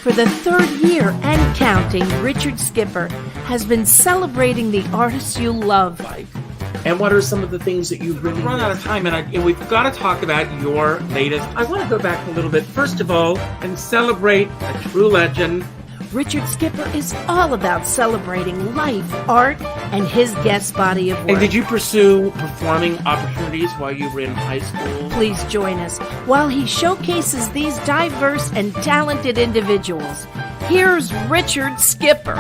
For the third year and counting, Richard Skipper has been celebrating the artists you love. And what are some of the things that you've really run out of time, and we've got to talk about your latest. I want to go back a little bit, first of all, and celebrate a true legend. Richard Skipper is all about celebrating life, art, and his guest body of work. And did you pursue performing opportunities while you were in high school? Please join us while he showcases these diverse and talented individuals. Here's Richard Skipper.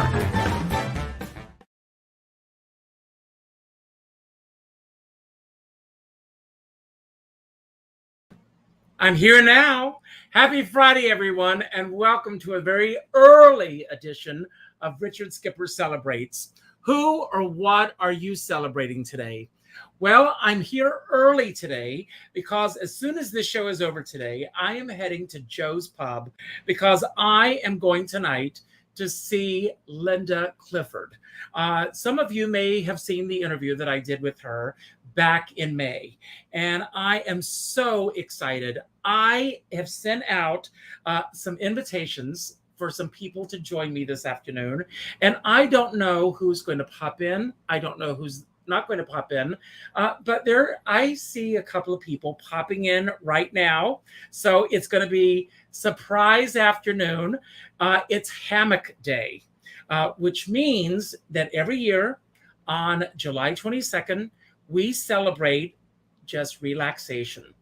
I'm here now. Happy Friday, everyone, and welcome to a very early edition of Richard Skipper Celebrates. Who or what are you celebrating today? Well, I'm here early today because as soon as this show is over today, I am heading to Joe's Pub because I am going tonight to see Linda Clifford. Some of you may have seen the interview that I did with her back in May, and I am so excited. I have sent out some invitations for some people to join me this afternoon, and I don't know who's going to pop in. I don't know who's not going to pop in, but I see a couple of people popping in right now. So it's going to be surprise afternoon. It's Hammock Day, which means that every year on July 22nd, we celebrate just relaxation.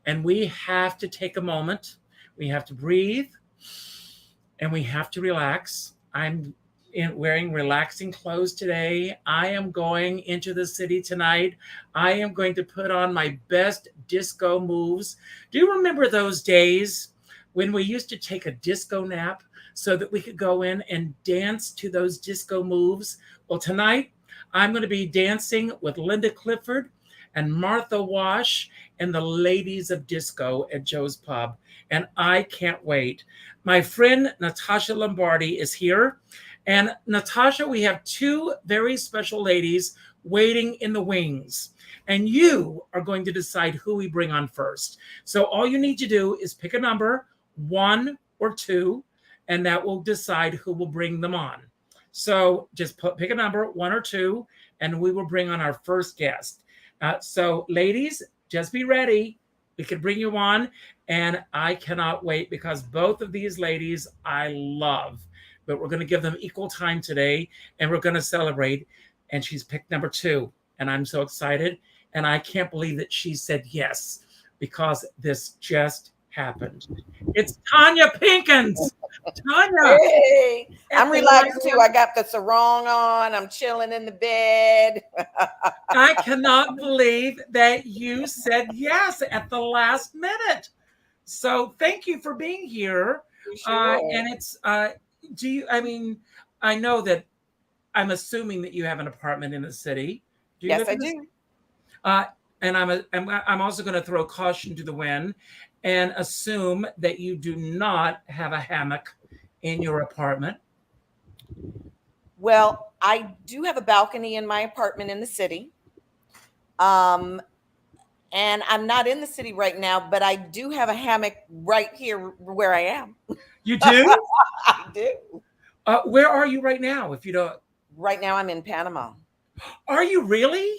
And we have to take a moment. We have to breathe and we have to relax. I'm wearing relaxing clothes today. I am going into the city tonight. I am going to put on my best disco moves. Do you remember those days when we used to take a disco nap so that we could go in and dance to those disco moves? Well, tonight I'm going to be dancing with Linda Clifford and Martha Wash and the ladies of disco at Joe's Pub. And I can't wait. My friend Natasha Lombardi is here. And Natasha, we have two very special ladies waiting in the wings. And you are going to decide who we bring on first. So all you need to do is pick a number, 1 or 2, and that will decide who will bring them on. So just pick a number, 1 or 2, and we will bring on our first guest. So ladies, just be ready. We can bring you on. And I cannot wait because both of these ladies I love. But we're going to give them equal time today. And we're going to celebrate. And she's picked number 2. And I'm so excited. And I can't believe that she said yes. Because this just happened. It's Tanya Pinkins. Tanya. Hey, I'm relaxed too. I got the sarong on. I'm chilling in the bed. I cannot believe that you said yes at the last minute. So thank you for being here. Sure. And it's, I know that I'm assuming that you have an apartment in the city. Do you Yes, I do. And I'm also going to throw caution to the wind and assume that you do not have a hammock in your apartment. Well, I do have a balcony in my apartment in the city. And I'm not in the city right now, but I do have a hammock right here where I am. You do? I do. Where are you right now, if you don't? Right now I'm in Panama. Are you really?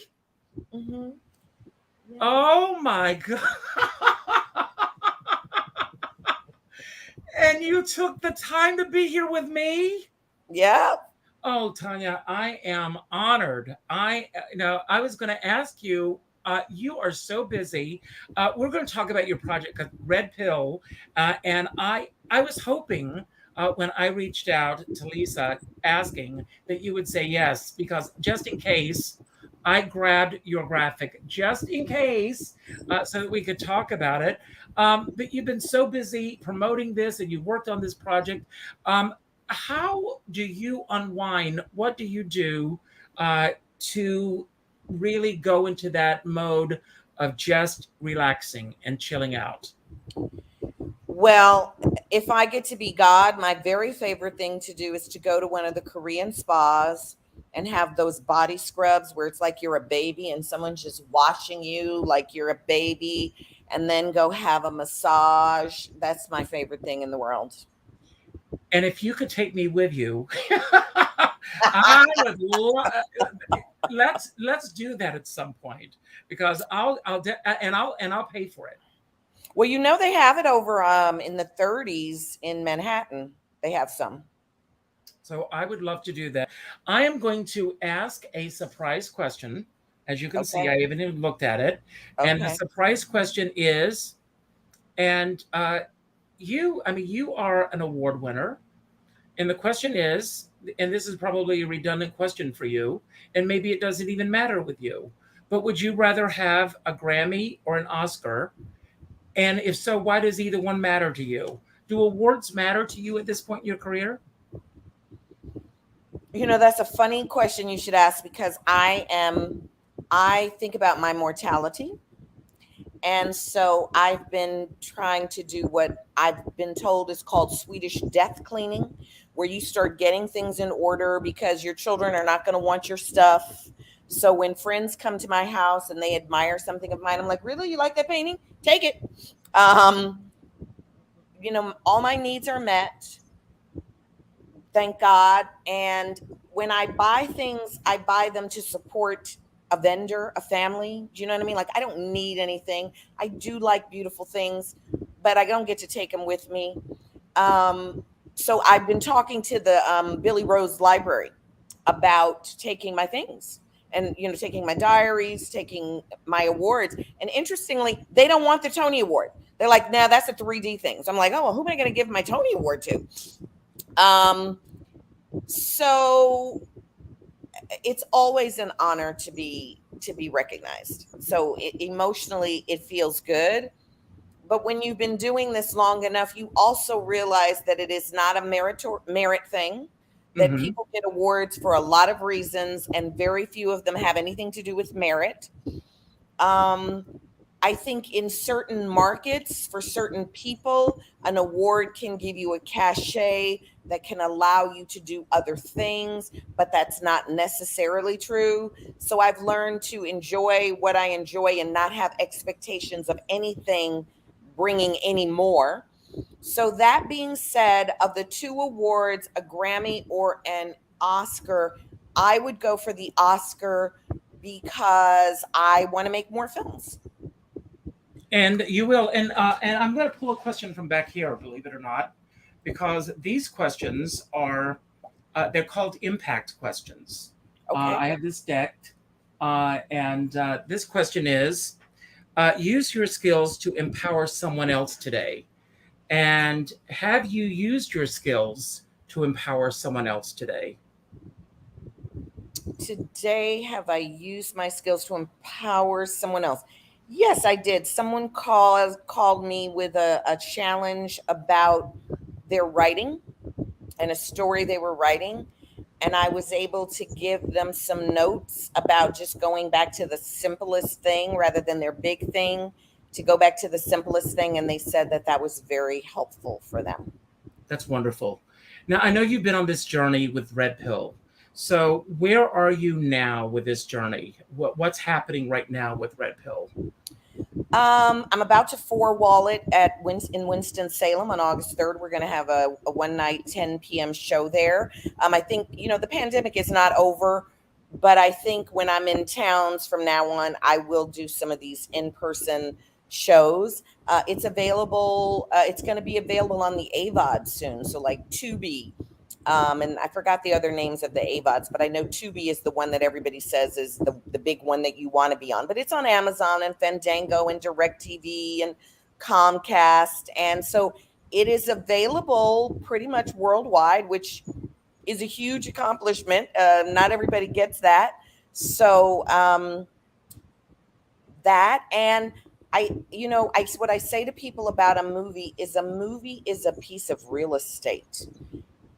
Mm-hmm. Yeah. Oh my God. And you took the time to be here with me? Yeah. Oh, Tanya, I am honored. I was going to ask you, you are so busy. We're going to talk about your project, Red Pill. And I was hoping when I reached out to Lisa asking that you would say yes, because just in case, I grabbed your graphic just in case so that we could talk about it. But you've been so busy promoting this and you worked on this project. How do you unwind? What do you do to really go into that mode of just relaxing and chilling out? Well, if I get to be God, my very favorite thing to do is to go to one of the Korean spas and have those body scrubs where it's like you're a baby and someone's just washing you like you're a baby, and then go have a massage. That's my favorite thing in the world. And if you could take me with you, I would let's do that at some point, because I'll pay for it. Well, they have it over in the 30s in Manhattan. They have some. So I would love to do that. I am going to ask a surprise question. As you can see, I haven't even looked at it. Okay. And the surprise question is, and you are an award winner. And the question is, and this is probably a redundant question for you, and maybe it doesn't even matter with you, but would you rather have a Grammy or an Oscar? And if so, why does either one matter to you? Do awards matter to you at this point in your career? That's a funny question you should ask, because I think about my mortality. And so I've been trying to do what I've been told is called Swedish death cleaning, where you start getting things in order because your children are not going to want your stuff. So when friends come to my house and they admire something of mine, I'm like, really? You like that painting? Take it. All my needs are met. Thank God. And when I buy things, I buy them to support a vendor, a family. Do you know what I mean? Like, I don't need anything. I do like beautiful things, but I don't get to take them with me. So I've been talking to the Billy Rose Library about taking my things and, taking my diaries, taking my awards. And interestingly, they don't want the Tony Award. They're like, nah, that's a 3D thing. So I'm like, oh, well, who am I going to give my Tony Award to? So it's always an honor to be recognized. So emotionally, it feels good. But when you've been doing this long enough, you also realize that it is not a merit thing, that people get awards for a lot of reasons, and very few of them have anything to do with merit. I think in certain markets, for certain people, an award can give you a cachet that can allow you to do other things, but that's not necessarily true. So I've learned to enjoy what I enjoy and not have expectations of anything bringing any more. So that being said, of the two awards, a Grammy or an Oscar, I would go for the Oscar because I want to make more films. And you will, and I'm going to pull a question from back here, believe it or not, because these questions are, they're called impact questions. Okay. I have this decked, and this question is, use your skills to empower someone else today. And have you used your skills to empower someone else today? Today, have I used my skills to empower someone else? Yes, I did. Someone called me with a challenge about their writing and a story they were writing. And I was able to give them some notes about just going back to the simplest thing rather than their big thing, to go back to the simplest thing. And they said that was very helpful for them. That's wonderful. Now, I know you've been on this journey with Red Pill. So where are you now with this journey? What's happening right now with Red Pill? I'm about to wall it in Winston-Salem on August 3rd. We're going to have a one night 10 p.m. show there. I think, the pandemic is not over, but I think when I'm in towns from now on, I will do some of these in-person shows. It's available. It's going to be available on the AVOD soon. So like Tubi. And I forgot the other names of the AVODs, but I know Tubi is the one that everybody says is the big one that you want to be on. But it's on Amazon and Fandango and DirecTV and Comcast. And so it is available pretty much worldwide, which is a huge accomplishment. Not everybody gets that. So that, and what I say to people about a movie is a piece of real estate.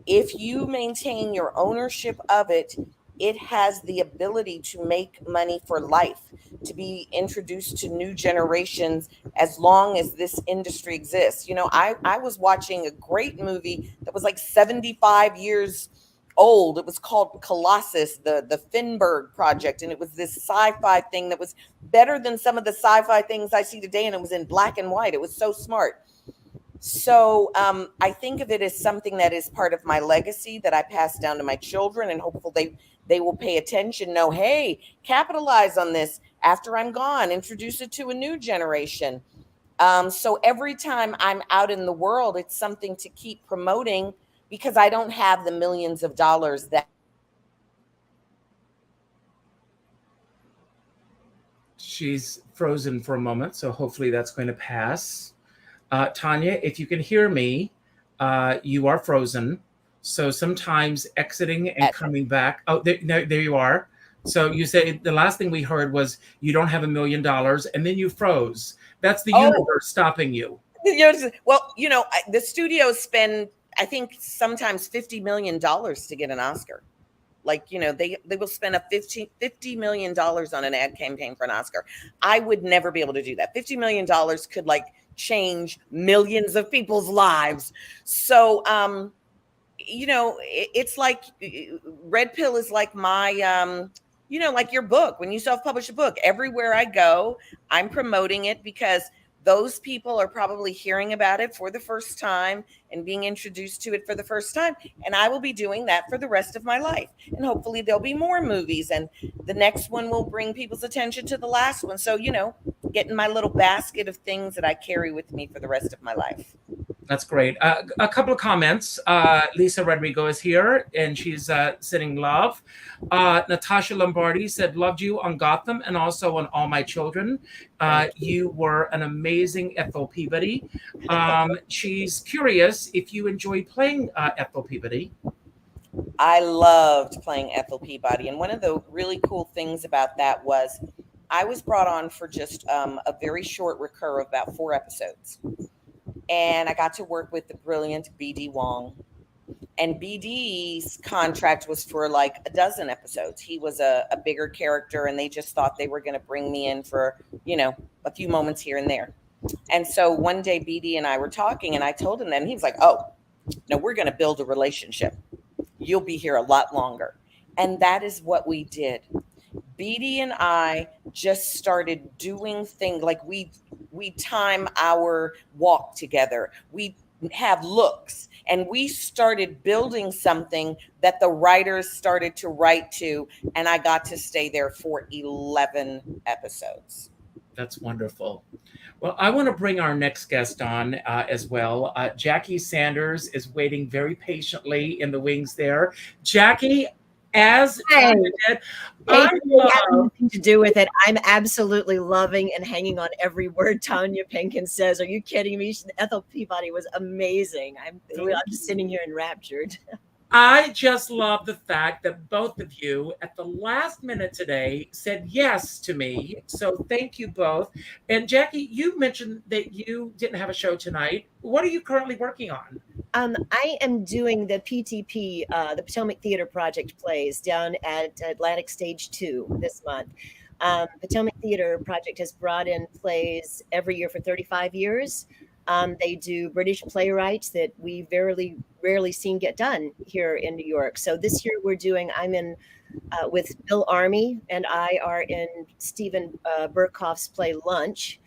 If you maintain your ownership of it, it has the ability to make money for life, to be introduced to new generations as long as this industry exists. I was watching a great movie that was like 75 years old. It was called Colossus, the Finberg Project. And it was this sci-fi thing that was better than some of the sci-fi things I see today. And it was in black and white. It was so smart. So I think of it as something that is part of my legacy that I pass down to my children, and hopefully they will pay attention. Know, hey, capitalize on this after I'm gone. Introduce it to a new generation. So every time I'm out in the world, it's something to keep promoting because I don't have the millions of dollars that. She's frozen for a moment, so hopefully that's going to pass. Tanya, if you can hear me, you are frozen. So sometimes exiting and coming back. Oh, there you are. So you say the last thing we heard was you don't have $1 million, and then you froze. That's the universe stopping you. Well, the studios spend, I think, sometimes $50 million to get an Oscar. Like, they will spend $50 million on an ad campaign for an Oscar. I would never be able to do that. $50 million could change millions of people's lives. So, it's like Red Pill is like my, like your book. When you self-publish a book, everywhere I go, I'm promoting it because those people are probably hearing about it for the first time and being introduced to it for the first time. And I will be doing that for the rest of my life. And hopefully there'll be more movies, and the next one will bring people's attention to the last one. So, getting my little basket of things that I carry with me for the rest of my life. That's great. A couple of comments. Lisa Rodrigo is here, and she's sending love. Natasha Lombardi said, loved you on Gotham and also on All My Children. You were an amazing Ethel Peabody. She's curious if you enjoyed playing Ethel Peabody. I loved playing Ethel Peabody. And one of the really cool things about that was I was brought on for just a very short recur of about 4 episodes. And I got to work with the brilliant B.D. Wong. And B.D.'s contract was for like a dozen episodes. He was a bigger character, and they just thought they were going to bring me in for, a few moments here and there. And so one day B.D. and I were talking, and I told him that, and he was like, oh, no, we're going to build a relationship. You'll be here a lot longer. And that is what we did. B.D. and I just started doing things like we time our walk together. We have looks, and we started building something that the writers started to write to, and I got to stay there for 11 episodes. That's wonderful. Well, I want to bring our next guest on as well. Jackie Sanders is waiting very patiently in the wings there. Jackie, as Tanya did, has nothing to do with it. I'm absolutely loving and hanging on every word Tanya Pinkins says. Are you kidding me? Ethel Peabody was amazing. I'm just sitting here enraptured. I just love the fact that both of you at the last minute today said yes to me. So thank you both. And Jackie, you mentioned that you didn't have a show tonight. What are you currently working on? I am doing the PTP, the Potomac Theater Project plays down at Atlantic Stage 2 this month. Potomac Theater Project has brought in plays every year for 35 years. They do British playwrights that we rarely seen get done here in New York. So this year I'm in with Bill Army, and I are in Stephen Burkhoff's play Lunch.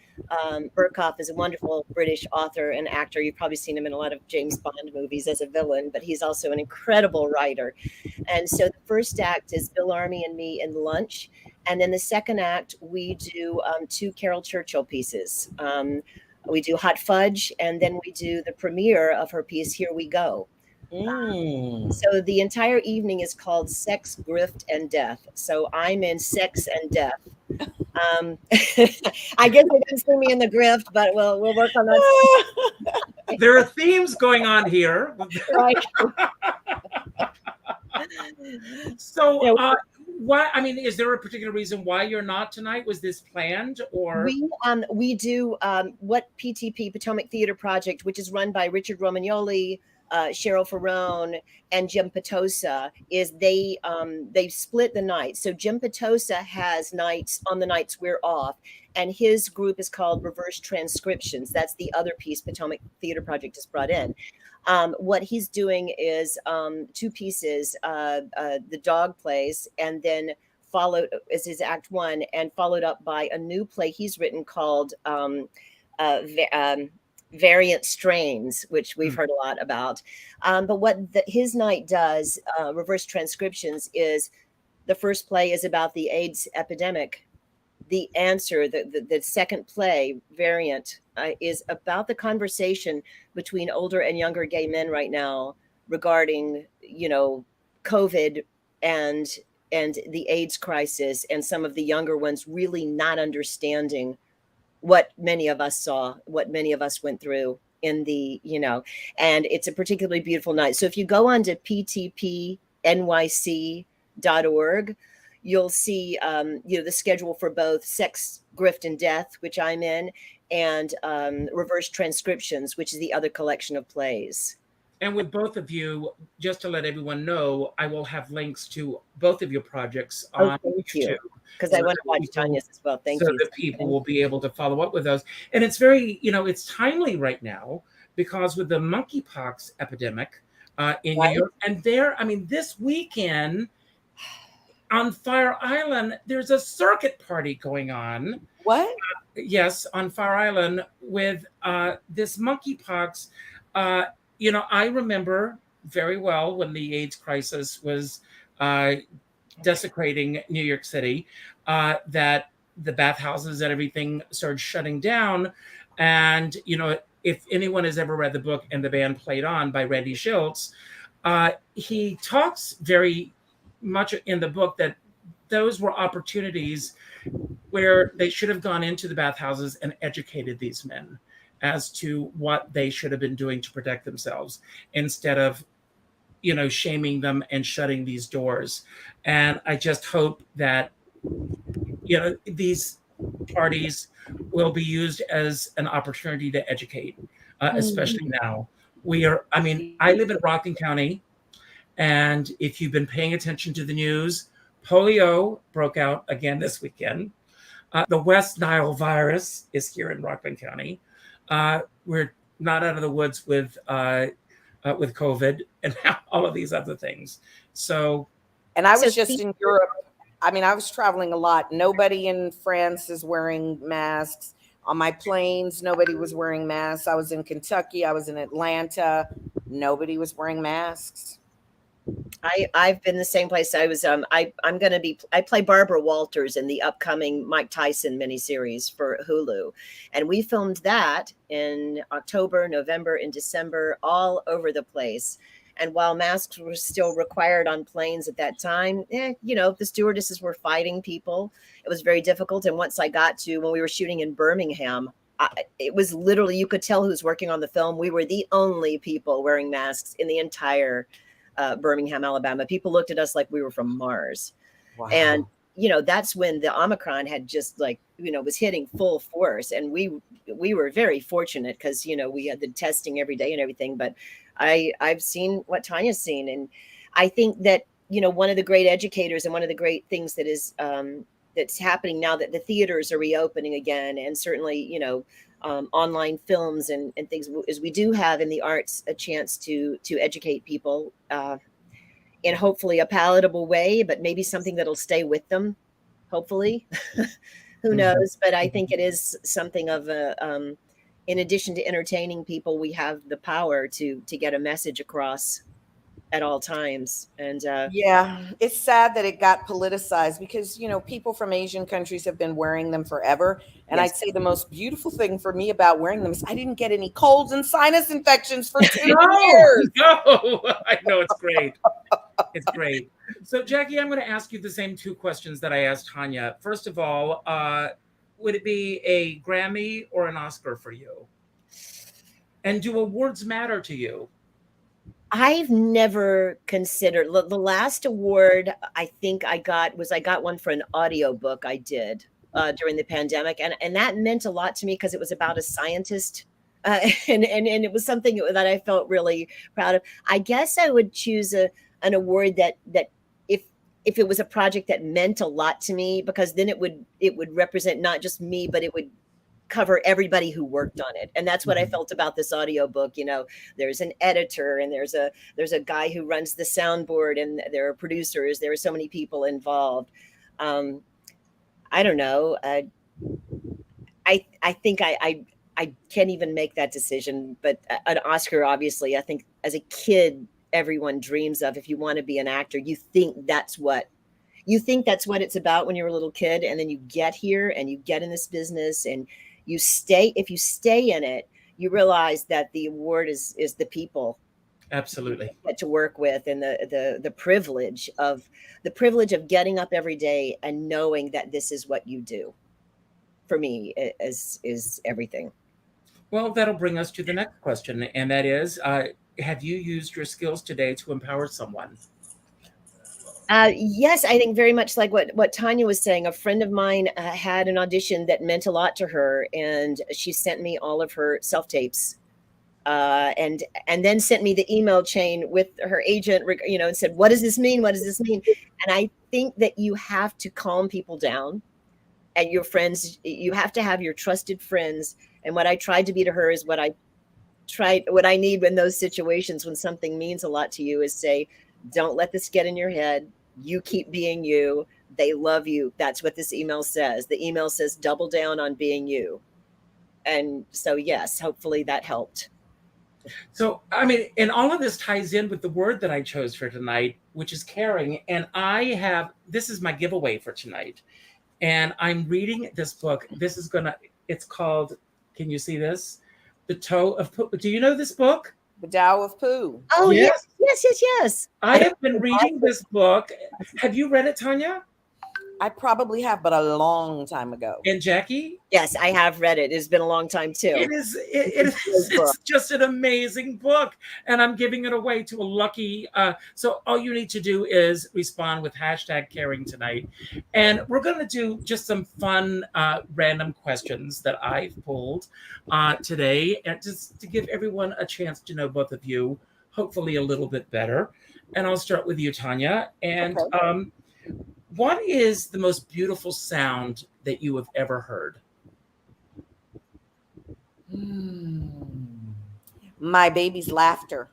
Burkhoff is a wonderful British author and actor. You've probably seen him in a lot of James Bond movies as a villain, but he's also an incredible writer. And so the first act is Bill Army and me in Lunch. And then the second act, we do 2 Carol Churchill pieces. We do Hot Fudge, and then we do the premiere of her piece, Here We Go. So the entire evening is called Sex, Grift, and Death. So I'm in Sex and Death. I guess they didn't see me in the grift, but we'll work on that. There are themes going on here. Right. So, why? I mean, is there a particular reason why you're not tonight? Was this planned, or we do what PTP Potomac Theater Project, which is run by Richard Romagnoli, Cheryl Ferrone, and Jim Petosa, is they split the nights. So Jim Petosa has nights on the nights we're off, and his group is called Reverse Transcriptions. That's the other piece Potomac Theater Project has brought in. What he's doing is 2 pieces, the dog plays, and then followed is his act 1, and followed up by a new play he's written called variant strains, which we've heard a lot about. But what his night does, reverse transcriptions, is the first play is about the AIDS epidemic. The answer, the second play variant, is about the conversation between older and younger gay men right now regarding, COVID and the AIDS crisis, and some of the younger ones really not understanding what many of us saw, what many of us went through in the, and it's a particularly beautiful night. So if you go on to ptpnyc.org, you'll see, the schedule for both Sex, Grift, and Death, which I'm in, and Reverse Transcriptions, which is the other collection of plays. And with both of you, just to let everyone know, I will have links to both of your projects on YouTube. Because I want to watch Tanya's as well. Thank you. So that people will be able to follow up with those. And it's very, it's timely right now, because with the monkeypox epidemic in New York, and this weekend on Fire Island, there's a circuit party going on. What? Yes, on Fire Island with this monkeypox. I remember very well when the AIDS crisis was desecrating New York City, that the bathhouses and everything started shutting down. And, if anyone has ever read the book And the Band Played On by Randy Schultz, he talks very much in the book that those were opportunities where they should have gone into the bathhouses and educated these men as to what they should have been doing to protect themselves, instead of, shaming them and shutting these doors. And I just hope that, these parties will be used as an opportunity to educate, especially now. I live in Rockland County, and if you've been paying attention to the news, polio broke out again this weekend. The West Nile virus is here in Rockland County. We're not out of the woods with COVID and all of these other things. So, and I was just in Europe. I was traveling a lot. Nobody in France is wearing masks. On my planes, nobody was wearing masks. I was in Kentucky. I was in Atlanta. Nobody was wearing masks. I've been the same place. I was I play Barbara Walters in the upcoming Mike Tyson miniseries for Hulu, and we filmed that in October, November, and December, all over the place. And while masks were still required on planes at that time, the stewardesses were fighting people. It was very difficult. And once I got to, when we were shooting in Birmingham, it was literally, you could tell who's working on the film. We were the only people wearing masks in the entire Birmingham, Alabama. People looked at us like we were from Mars. Wow. And, that's when the Omicron had just was hitting full force. And we were very fortunate because, we had the testing every day and everything. But I've seen what Tanya's seen. And I think that, one of the great educators and one of the great things that is that's happening now that the theaters are reopening again, and certainly, online films and things, is we do have in the arts a chance to educate people in hopefully a palatable way, but maybe something that'll stay with them, hopefully. Who knows? But I think it is something of a, in addition to entertaining people, we have the power to get a message across at all times. And yeah, it's sad that it got politicized because, people from Asian countries have been wearing them forever. And yes. I'd say the most beautiful thing for me about wearing them is I didn't get any colds and sinus infections for 2 years. No, I know, it's great. It's great. So, Jackie, I'm going to ask you the same 2 questions that I asked Tanya. First of all, would it be a Grammy or an Oscar for you? And do awards matter to you? I've never considered the last award I think I got one for an audiobook I did during the pandemic. And that meant a lot to me because it was about a scientist. And it was something that I felt really proud of. I guess I would choose an award that if it was a project that meant a lot to me, because then it would represent not just me, but it would cover everybody who worked on it. And that's what I felt about this audiobook. There's an editor, and there's a guy who runs the soundboard, and there are producers. There are so many people involved. I don't know. I think I I can't even make that decision. But an Oscar, obviously, I think as a kid, everyone dreams of. If you want to be an actor, you think that's what it's about when you're a little kid, and then you get here and you get in this business and you stay. If you stay in it, you realize that the award is the people Absolutely. get to work with, and the privilege of getting up every day and knowing that this is what you do. For me, is everything. Well, that'll bring us to the next question, and that is, have you used your skills today to empower someone? Yes, I think very much like what Tanya was saying. A friend of mine had an audition that meant a lot to her, and she sent me all of her self tapes, and then sent me the email chain with her agent, and said, "What does this mean? What does this mean?" And I think that you have to calm people down, and your friends. You have to have your trusted friends. And what I tried to be to her is what I need in those situations when something means a lot to you is say, "Don't let this get in your head. You keep being you. They love you." That's what this email says. The email says, double down on being you. And so, yes, hopefully that helped. So, I mean, and all of this ties in with the word that I chose for tonight, which is caring. And this is my giveaway for tonight. And I'm reading this book. It's called, can you see this? The Toe of Poo. Do you know this book? The Tao of Pooh. Oh, Yes. yes. I have been reading this book. Have you read it, Tanya? I probably have, but a long time ago. And Jackie? Yes, I have read it. It's been a long time too. It's just an amazing book, and I'm giving it away to a lucky. So all you need to do is respond with #caring tonight, and we're going to do just some fun random questions that I've pulled today, and just to give everyone a chance to know both of you, hopefully a little bit better. And I'll start with you, Tanya. And Okay. What is the most beautiful sound that you have ever heard? My baby's laughter.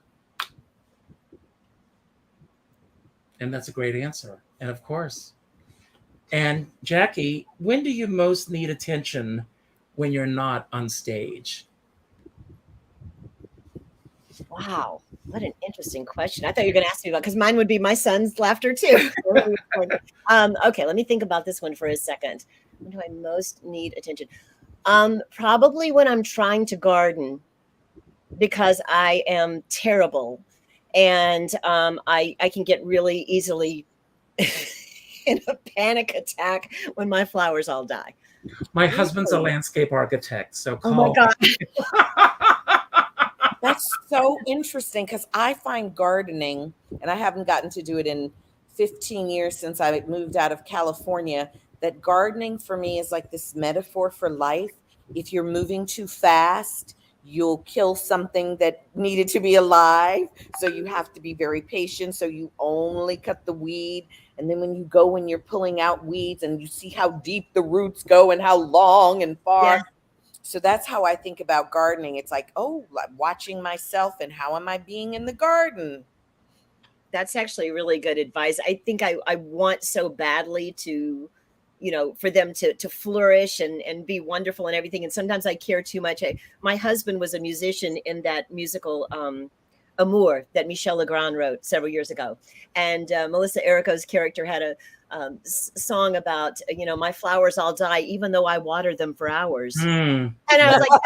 And that's a great answer. And of course. And Jackie, when do you most need attention when you're not on stage? Wow, what an interesting question. I thought you were going to ask me about, because mine would be my son's laughter too. Okay, let me think about this one for a second. When do I most need attention? Probably when I'm trying to garden, because I am terrible, and I can get really easily in a panic attack when my flowers all die. My husband's a landscape architect, so Oh my God. That's so interesting, because I find gardening, and I haven't gotten to do it in 15 years since I moved out of California, that gardening for me is like this metaphor for life. If you're moving too fast, you'll kill something that needed to be alive. So you have to be very patient. So you only cut the weed. And then when you're pulling out weeds and you see how deep the roots go and how long and far. Yeah. So that's how I think about gardening. It's like, I'm watching myself and how am I being in the garden? That's actually really good advice. I think I want so badly to, for them to flourish and be wonderful and everything. And sometimes I care too much. My husband was a musician in that musical Amour that Michel Legrand wrote several years ago. And Melissa Errico's character had a song about, my flowers all die, even though I water them for hours. And I was like,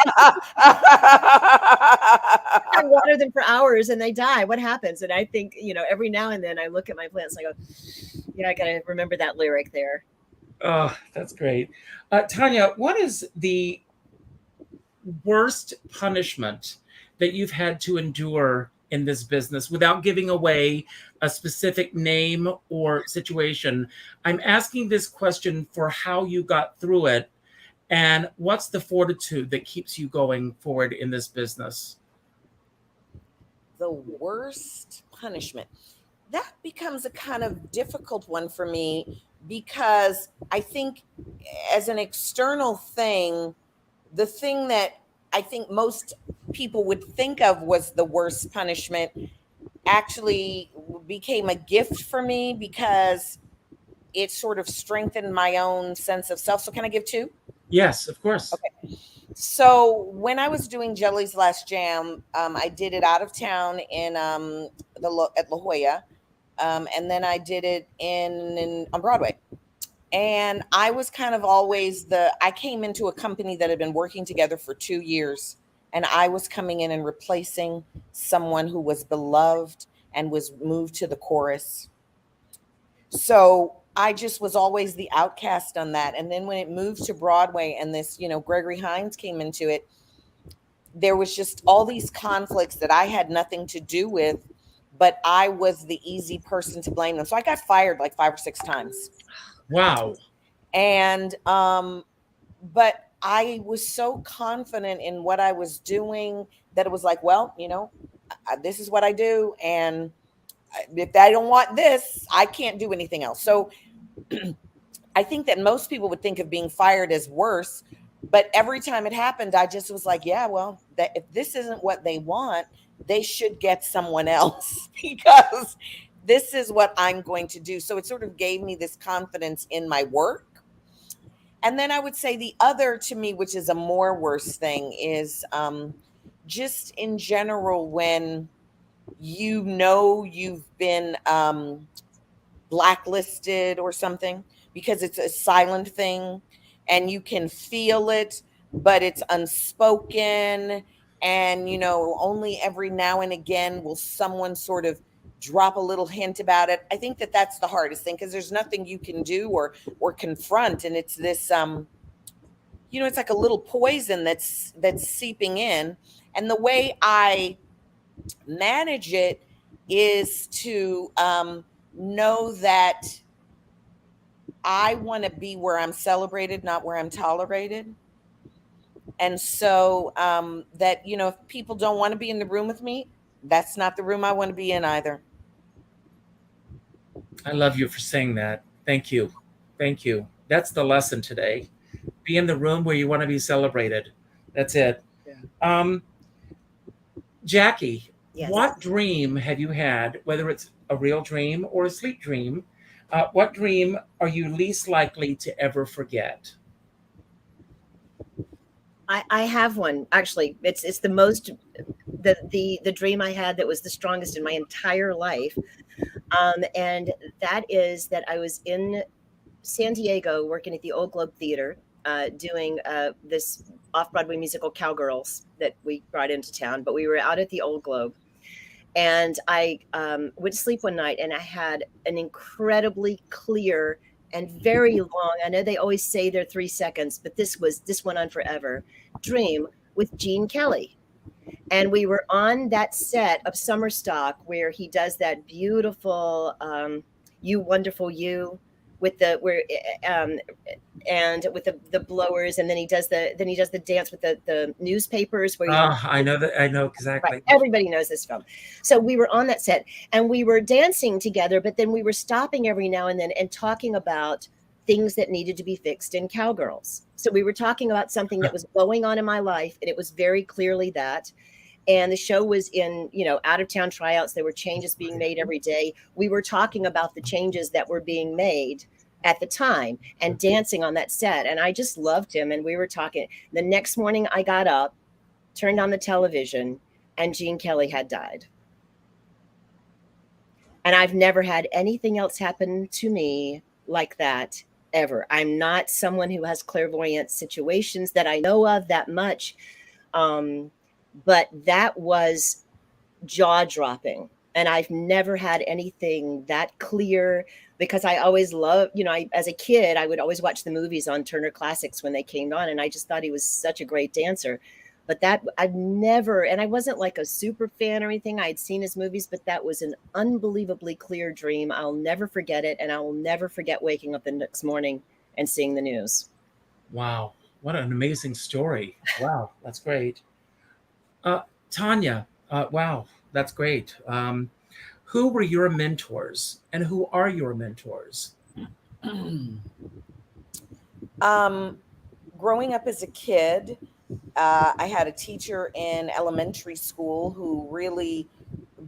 I water them for hours and they die. What happens? And I think, every now and then I look at my plants and I go, yeah, I got to remember that lyric there. Oh, that's great. Tanya, what is the worst punishment that you've had to endure in this business without giving away a specific name or situation? I'm asking this question for how you got through it and what's the fortitude that keeps you going forward in this business? The worst punishment. That becomes a kind of difficult one for me, because I think as an external thing, the thing that I think most people would think of was the worst punishment actually became a gift for me, because it sort of strengthened my own sense of self. So can I give two? Yes, of course. Okay. So when I was doing Jelly's Last Jam, I did it out of town in at La Jolla, and then I did it on Broadway. And I was kind of always I came into a company that had been working together for 2 years, and I was coming in and replacing someone who was beloved and was moved to the chorus. So I just was always the outcast on that. And then when it moved to Broadway and this, Gregory Hines came into it, there was just all these conflicts that I had nothing to do with, but I was the easy person to blame them. So I got fired like 5 or 6 times. Wow. And, but I was so confident in what I was doing that it was like, well, this is what I do. And if I don't want this, I can't do anything else. So I think that most people would think of being fired as worse, but every time it happened, I just was like, yeah, well, if this isn't what they want, they should get someone else because this is what I'm going to do. So it sort of gave me this confidence in my work. And then I would say the other to me, which is a more worse thing, is just in general, when you've been blacklisted or something, because it's a silent thing and you can feel it, but it's unspoken. And, only every now and again will someone sort of drop a little hint about it. I think that that's the hardest thing, because there's nothing you can do or confront. And it's this, it's like a little poison that's seeping in. And the way I manage it is to know that I want to be where I'm celebrated, not where I'm tolerated. And so that, if people don't want to be in the room with me, that's not the room I want to be in either. I love you for saying that. Thank you. Thank you. That's the lesson today. Be in the room where you want to be celebrated. That's it. Yeah. Jackie, Yes. What dream have you had, whether it's a real dream or a sleep dream? What dream are you least likely to ever forget? I have one, actually. It's the most the dream I had that was the strongest in my entire life, and that is that I was in San Diego working at the Old Globe Theater, doing this off-Broadway musical Cowgirls that we brought into town. But we were out at the Old Globe, and I went to sleep one night, and I had an incredibly clear and very long, I know they always say they're 3 seconds, but this went on forever, dream with Gene Kelly. And we were on that set of Summer Stock where he does that beautiful You Wonderful You with and with the blowers, and then he does the dance with the newspapers where I know exactly. Right. Everybody knows this film. So we were on that set and we were dancing together, but then we were stopping every now and then and talking about things that needed to be fixed in Cowgirls. So we were talking about something that was going on in my life, and it was very clearly that. And the show was in, out of town tryouts. There were changes being made every day. We were talking about the changes that were being made at the time and dancing on that set. And I just loved him. And we were talking. The next morning I got up, turned on the television, and Gene Kelly had died. And I've never had anything else happen to me like that ever. I'm not someone who has clairvoyant situations that I know of that much. But that was jaw-dropping. And I've never had anything that clear, because I always loved, as a kid, I would always watch the movies on Turner Classics when they came on, and I just thought he was such a great dancer. But that I've never, and I wasn't like a super fan or anything. I had seen his movies, but that was an unbelievably clear dream. I'll never forget it. And I will never forget waking up the next morning and seeing the news. Wow. What an amazing story. Wow. That's great. Tanya, wow, that's great. Who were your mentors, and who are your mentors? Growing up as a kid, I had a teacher in elementary school who really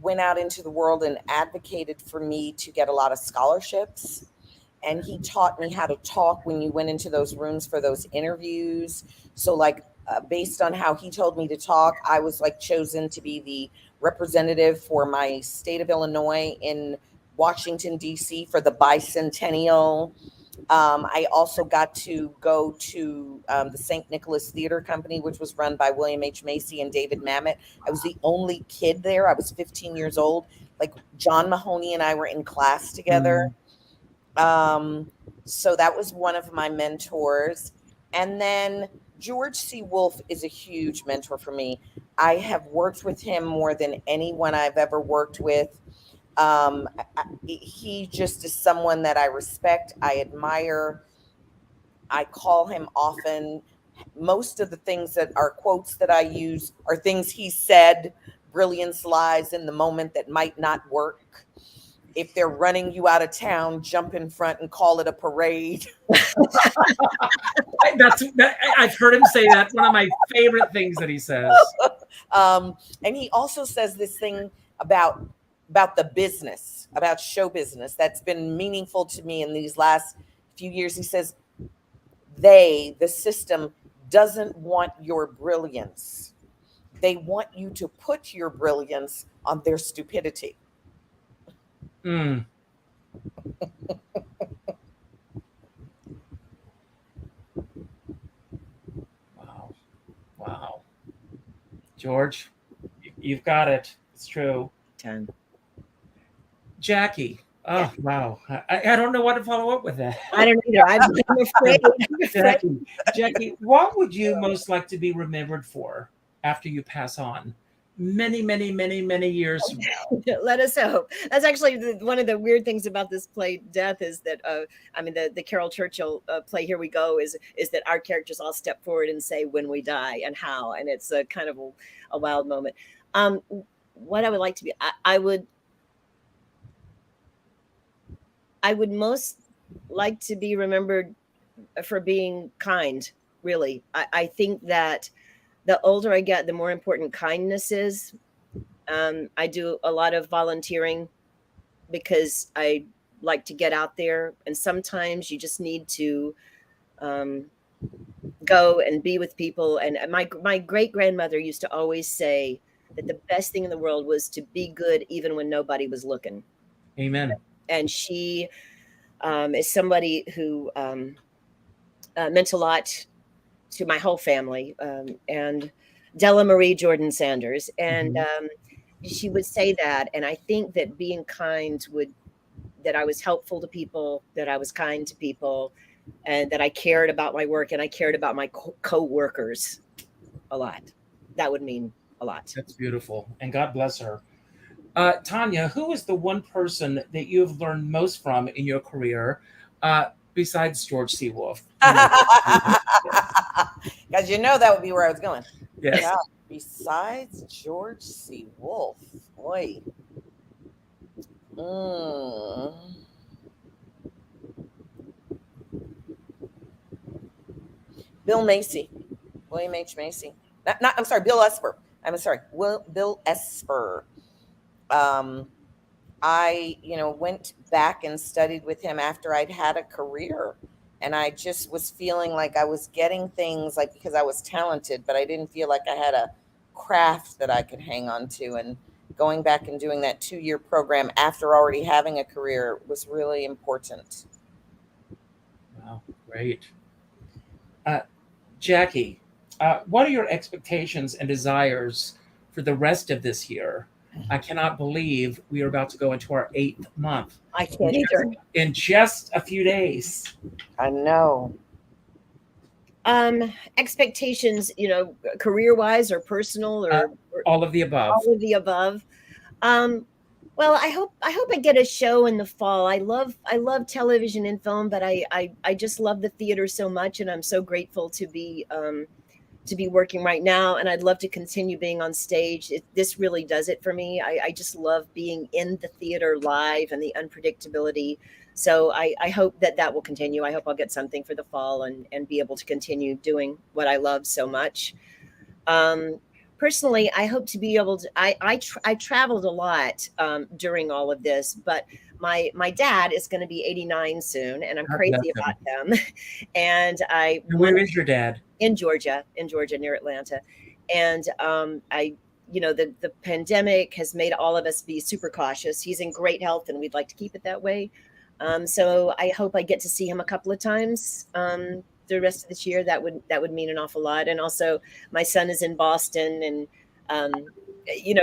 went out into the world and advocated for me to get a lot of scholarships. And he taught me how to talk when you went into those rooms for those interviews. So like based on how he told me to talk, I was like chosen to be the representative for my state of Illinois in Washington, D.C. for the bicentennial. I also got to go to the St. Nicholas Theater Company, which was run by William H. Macy and David Mamet. I was the only kid there. I was 15 years old. Like John Mahoney and I were in class together. So that was one of my mentors. And then George C. Wolfe is a huge mentor for me. I have worked with him more than anyone I've ever worked with. He just is someone that I respect, I admire. I call him often. Most of the things that are quotes that I use are things he said. Brilliance lies in the moment that might not work. If they're running you out of town, jump in front and call it a parade. I've heard him say that. One of my favorite things that he says. And he also says this thing about the business, about show business, that's been meaningful to me in these last few years. He says, the system doesn't want your brilliance. They want you to put your brilliance on their stupidity. Mm. Wow. George, you've got it. It's true. 10. Jackie. Oh, wow. I don't know what to follow up with that. I don't either. I'm afraid. Jackie, what would you most like to be remembered for after you pass on? Many years from now. Let us hope. That's actually one of the weird things about this play, Death, is that the Carol Churchill play Here We Go is that our characters all step forward and say when we die and how, and it's a kind of a wild moment. What I would like to be, I would most like to be remembered for being kind. Really, I think that the older I get, the more important kindness is. I do a lot of volunteering because I like to get out there. And sometimes you just need to go and be with people. And my great-grandmother used to always say that the best thing in the world was to be good even when nobody was looking. Amen. And she is somebody who meant a lot to my whole family, and Della Marie Jordan Sanders. And she would say that. And I think that being kind that I was helpful to people, that I was kind to people, and that I cared about my work and I cared about my co-workers a lot. That would mean a lot. That's beautiful. And God bless her. Tanya, who is the one person that you have learned most from in your career, besides George C. Wolfe? Because that would be where I was going. Yes. Yeah. Besides George C. Wolfe, boy. Bill Macy, William H. Macy. I'm sorry, Bill Esper. I'm sorry, Bill Esper. I, went back and studied with him after I'd had a career. And I just was feeling like I was getting things because I was talented, but I didn't feel like I had a craft that I could hang on to. And going back and doing that 2-year program after already having a career was really important. Wow, great. Jackie, what are your expectations and desires for the rest of this year? I cannot believe we are about to go into our 8th month. I can't either. In just a few days. I know. Expectations, career-wise or personal or all of the above. All of the above. Well, I hope I get a show in the fall. I love television and film, but I just love the theater so much, and I'm so grateful to be working right now, and I'd love to continue being on stage. This really does it for me. I just love being in the theater live and the unpredictability. So I hope that will continue. I hope I'll get something for the fall and be able to continue doing what I love so much. Personally, I hope to be able to, I traveled a lot during all of this, but my dad is going to be 89 soon, and I'm God crazy bless about him. And And where is your dad? in Georgia, near Atlanta. And the pandemic has made all of us be super cautious. He's in great health, and we'd like to keep it that way. So I hope I get to see him a couple of times the rest of this year. That would mean an awful lot. And also, my son is in Boston, and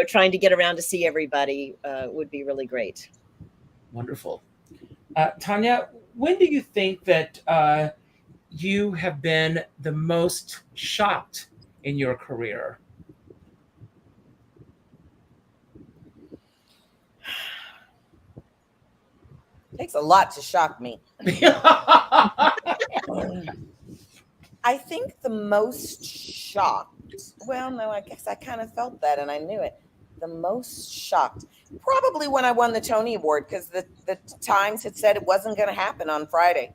trying to get around to see everybody would be really great. Wonderful. Tanya, when do you think that you have been the most shocked in your career? Takes a lot to shock me. I think the most shocked, well, no, I guess I kind of felt that and I knew it. The most shocked, probably when I won the Tony Award, because the Times had said it wasn't going to happen on Friday.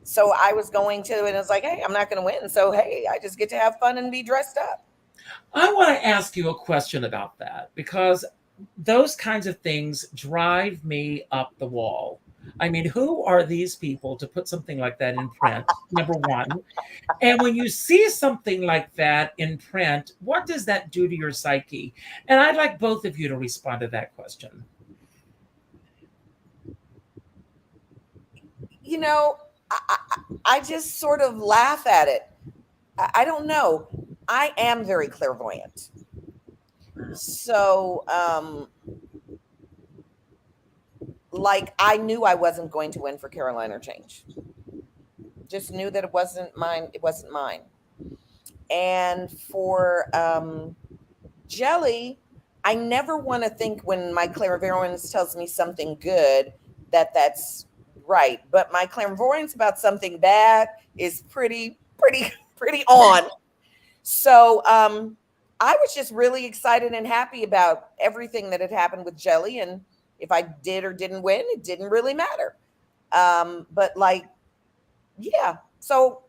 So I was going to, and it was like, hey, I'm not going to win. So, hey, I just get to have fun and be dressed up. I want to ask you a question about that, because those kinds of things drive me up the wall. I mean, who are these people to put something like that in print, number one? And when you see something like that in print, what does that do to your psyche? And I'd like both of you to respond to that question. You know, I just sort of laugh at it. I don't know. I am very clairvoyant. So, like, I knew I wasn't going to win for Carolina Change. Just knew that it wasn't mine. It wasn't mine. And for Jelly, I never want to think when my clairvoyance tells me something good that's right. But my clairvoyance about something bad is pretty on. So I was just really excited and happy about everything that had happened with Jelly, and if I did or didn't win, it didn't really matter. But like, yeah. So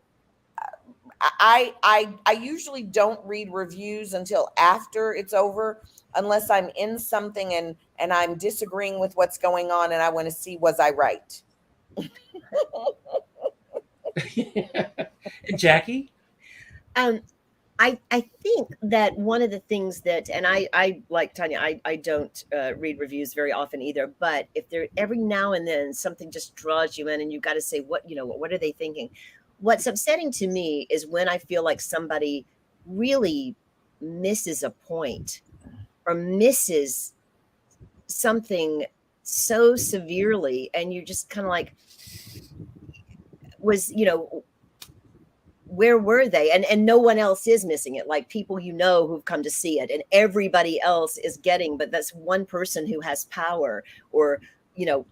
I usually don't read reviews until after it's over, unless I'm in something and I'm disagreeing with what's going on, and I want to see, was I right? Jackie? I think that one of the things that, and I like Tanya, I don't read reviews very often either, but if there every now and then something just draws you in and you got to say, what are they thinking? What's upsetting to me is when I feel like somebody really misses a point or misses something so severely, and you're just kind of like, where were they? And no one else is missing it. Like people who've come to see it, and everybody else is getting, but that's one person who has power, or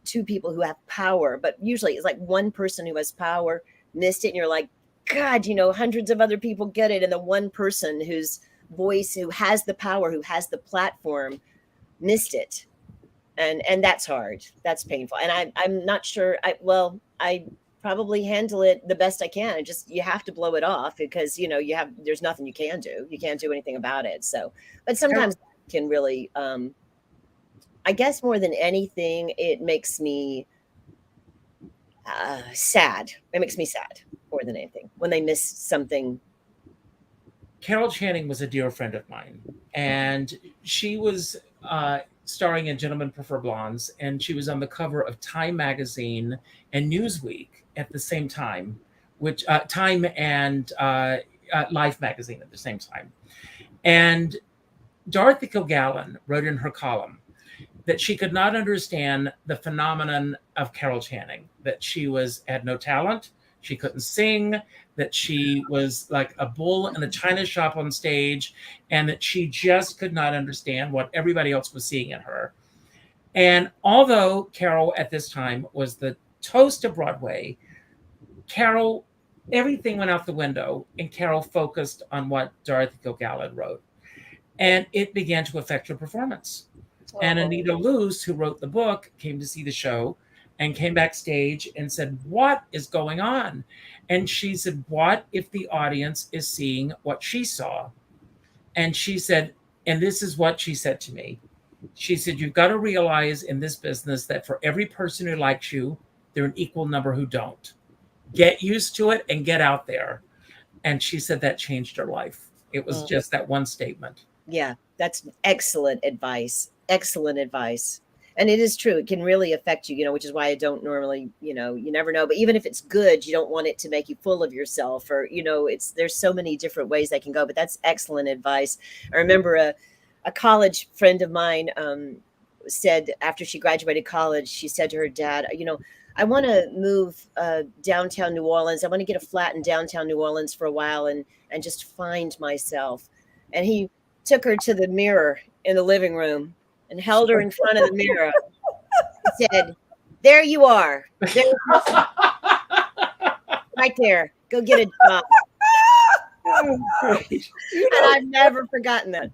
two people who have power. But usually it's like one person who has power missed it, and you're like, God, hundreds of other people get it, and the one person whose voice, who has the power, who has the platform, missed it. And that's hard. That's painful. And I'm not sure. I probably handle it the best I can. You have to blow it off, because there's nothing you can do. You can't do anything about it. So, but sometimes it can really, I guess more than anything, it makes me sad. It makes me sad more than anything when they miss something. Carol Channing was a dear friend of mine, and she was starring in Gentlemen Prefer Blondes, and she was on the cover of Time magazine and Newsweek at the same time, which Time and Life magazine at the same time. And Dorothy Kilgallen wrote in her column that she could not understand the phenomenon of Carol Channing, that she had no talent, she couldn't sing, that she was like a bull in a china shop on stage, and that she just could not understand what everybody else was seeing in her. And although Carol at this time was the toast of Broadway, everything went out the window, and Carol focused on what Dorothy Kilgallen wrote. And it began to affect her performance. Oh. And Anita Luce, who wrote the book, came to see the show and came backstage and said, what is going on? And she said, what if the audience is seeing what she saw? And she said, and this is what she said to me, She said, you've got to realize in this business that for every person who likes you, there are an equal number who don't. Get used to it and get out there. And she said that changed her life. It was just that one statement. Yeah, that's excellent advice. Excellent advice. And it is true. It can really affect you, which is why I don't normally, you never know. But even if it's good, you don't want it to make you full of yourself, or, there's so many different ways that can go. But that's excellent advice. I remember a college friend of mine said after she graduated college, she said to her dad, I want to move downtown New Orleans. I want to get a flat in downtown New Orleans for a while and just find myself. And he took her to the mirror in the living room and held her in front of the mirror. He said, there you are. Right there. Go get a job. And I've never forgotten that.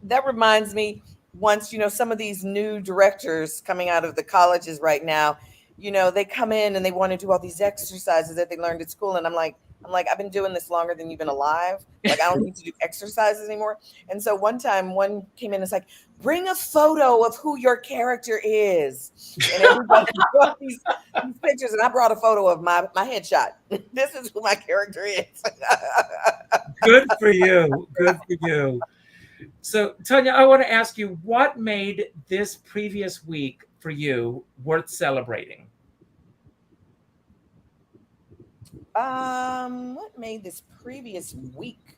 That reminds me, once, some of these new directors coming out of the colleges right now, they come in and they want to do all these exercises that they learned at school. And I'm like, I've been doing this longer than you've been alive. Like, I don't need to do exercises anymore. And so one time one came in and it's like, bring a photo of who your character is. And everybody brought these pictures. And I brought a photo of my headshot. This is who my character is. Good for you. Good for you. So, Tanya, I want to ask you, what made this previous week for you worth celebrating? What made this previous week?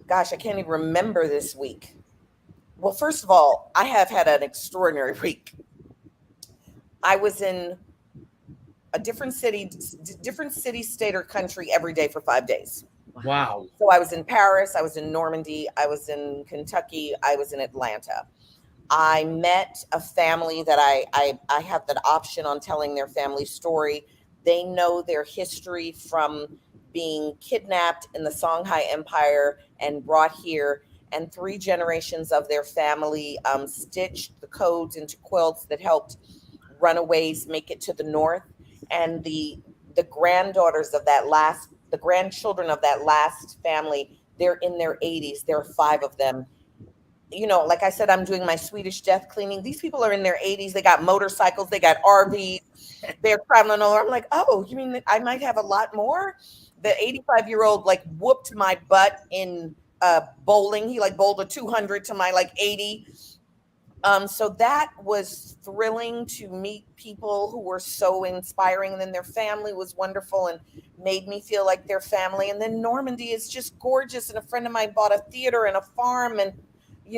Gosh, I can't even remember this week. Well, first of all, I have had an extraordinary week. I was in a different city, state, or country every day for 5 days. Wow. So I was in Paris, I was in Normandy, I was in Kentucky, I was in Atlanta. I met a family that I have that option on telling their family story. They know their history from being kidnapped in the Songhai Empire and brought here, and 3 generations of their family stitched the codes into quilts that helped runaways make it to the north. And the granddaughters of the grandchildren of that last family, they're in their 80s. There are 5 of them. Like I said, I'm doing my Swedish death cleaning. These people are in their 80s. They got motorcycles. They got RVs. They're traveling all over. I'm like, oh, you mean that I might have a lot more? The 85-year-old whooped my butt in bowling. He bowled a 200 to my 80. So that was thrilling to meet people who were so inspiring. And then their family was wonderful and made me feel like their family. And then Normandy is just gorgeous. And a friend of mine bought a theater and a farm. And,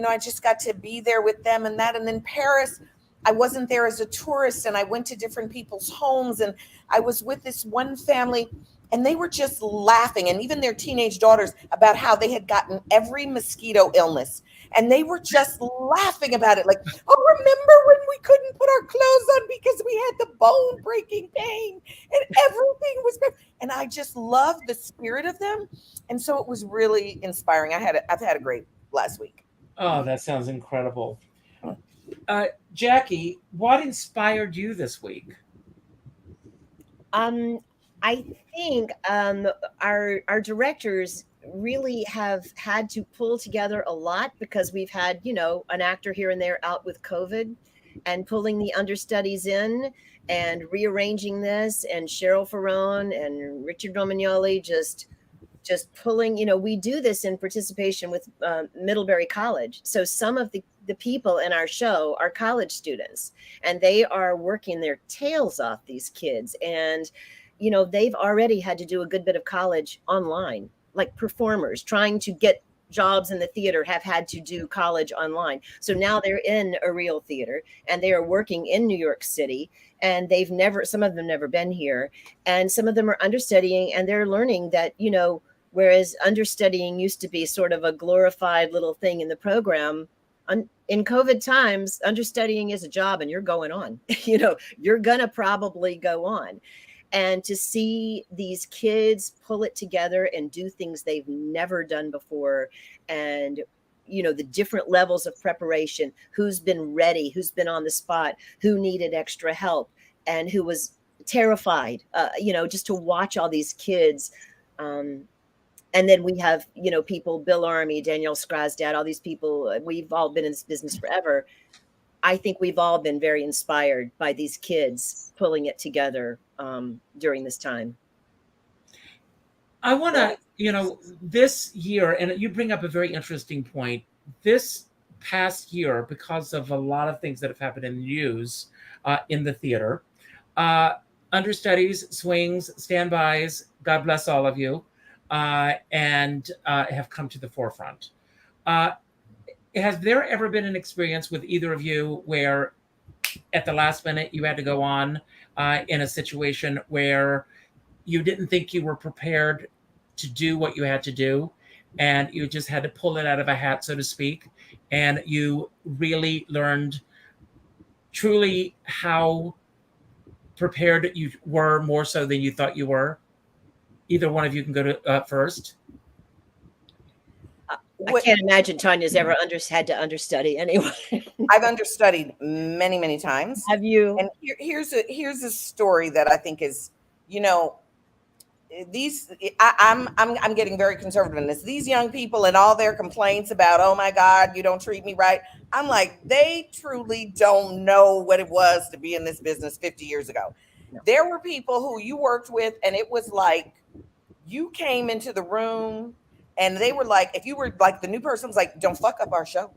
I just got to be there with them and that. And then Paris, I wasn't there as a tourist. And I went to different people's homes. And I was with this one family. And they were just laughing, and even their teenage daughters, about how they had gotten every mosquito illness. And they were just laughing about it. Like, oh, remember when we couldn't put our clothes on because we had the bone breaking pain and everything was bad. And I just loved the spirit of them. And so it was really inspiring. I've had a great last week. Oh, that sounds incredible. Jackie, what inspired you this week? I think our directors really have had to pull together a lot because we've had, an actor here and there out with COVID, and pulling the understudies in and rearranging this, and Cheryl Ferrone and Richard Romagnoli just pulling, we do this in participation with Middlebury College. So some of the people in our show are college students, and they are working their tails off, these kids. And they've already had to do a good bit of college online, like performers trying to get jobs in the theater have had to do college online. So now they're in a real theater and they are working in New York City, and some of them never been here, and some of them are understudying, and they're learning that, whereas understudying used to be sort of a glorified little thing in the program, in COVID times, understudying is a job and you're going on, you're going to probably go on. And to see these kids pull it together and do things they've never done before, and the different levels of preparation, who's been ready, who's been on the spot, who needed extra help, and who was terrified, just to watch all these kids And then we have, people, Bill Army, Danielle Skrasdad, all these people, we've all been in this business forever. I think we've all been very inspired by these kids pulling it together during this time. I want to, this year, and you bring up a very interesting point. This past year, because of a lot of things that have happened in the news in the theater, understudies, swings, standbys, God bless all of you, and have come to the forefront. Has there ever been an experience with either of you where at the last minute you had to go on in a situation where you didn't think you were prepared to do what you had to do, and you just had to pull it out of a hat, so to speak, and you really learned truly how prepared you were, more so than you thought you were? Either one of you can go to first. I can't imagine Tanya's ever had to understudy anyway. I've understudied many, many times. Have you? And here's a story that I think is, I'm getting very conservative in this. These young people and all their complaints about, oh my God, you don't treat me right. I'm like, they truly don't know what it was to be in this business 50 years ago. No. There were people who you worked with, and it was like you came into the room and they were like, if you were like the new person, was like, don't fuck up our show.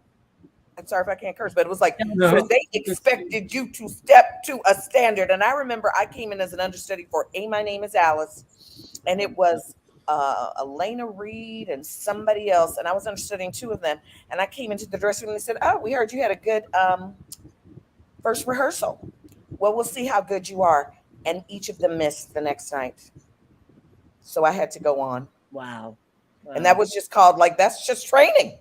I'm sorry if I can't curse, but it was like, so they expected you to step to a standard. And I remember I came in as an understudy for My Name is Alice. And it was Elena Reed and somebody else. And I was understudying two of them. And I came into the dressing room and they said, oh, we heard you had a good first rehearsal. Well, we'll see how good you are. And each of them missed the next night. So I had to go on. Wow. And that was just called, like, that's just training.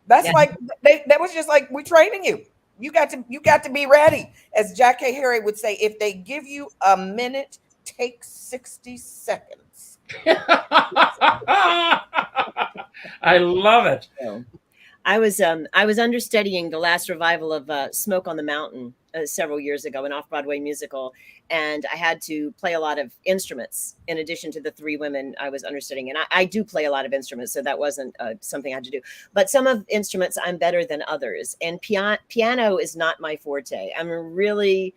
That's like, that was just like, we're training you. You got to be ready. As Jack K. Harry would say, if they give you a minute, take 60 seconds. I love it. I was understudying the last revival of Smoke on the Mountain several years ago, an off-Broadway musical, and I had to play a lot of instruments in addition to the three women I was understudying. And I do play a lot of instruments, so that wasn't something I had to do. But some of instruments I'm better than others, and piano is not my forte. I'm a really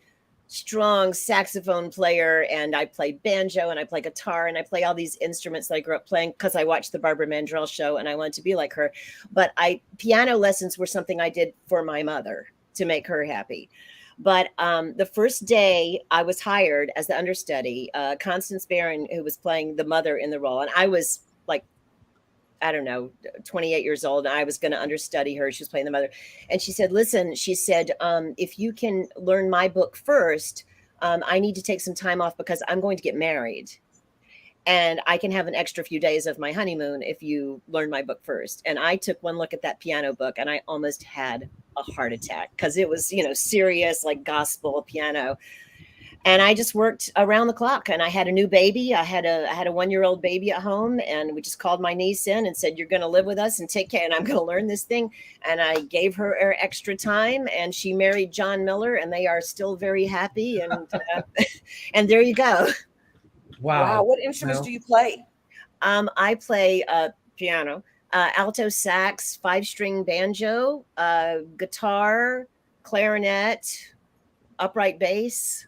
strong saxophone player, and I play banjo and I play guitar and I play all these instruments that I grew up playing because I watched the Barbara Mandrell show and I wanted to be like her. But piano lessons were something I did for my mother to make her happy. But the first day I was hired as the understudy, Constance Barron, who was playing the mother in the role, and I was like, I don't know, 28 years old. And I was going to understudy her. She was playing the mother. And she said, listen, she said, if you can learn my book first, I need to take some time off because I'm going to get married. And I can have an extra few days of my honeymoon if you learn my book first. And I took one look at that piano book and I almost had a heart attack because it was, serious, like gospel piano. And I just worked around the clock, and I had a new baby. I had a 1-year-old baby at home, and we just called my niece in and said, you're going to live with us and take care, and I'm going to learn this thing. And I gave her extra time, and she married John Miller, and they are still very happy. And and there you go. Wow. What instruments do you play? I play piano, alto sax, 5-string banjo, guitar, clarinet, upright bass.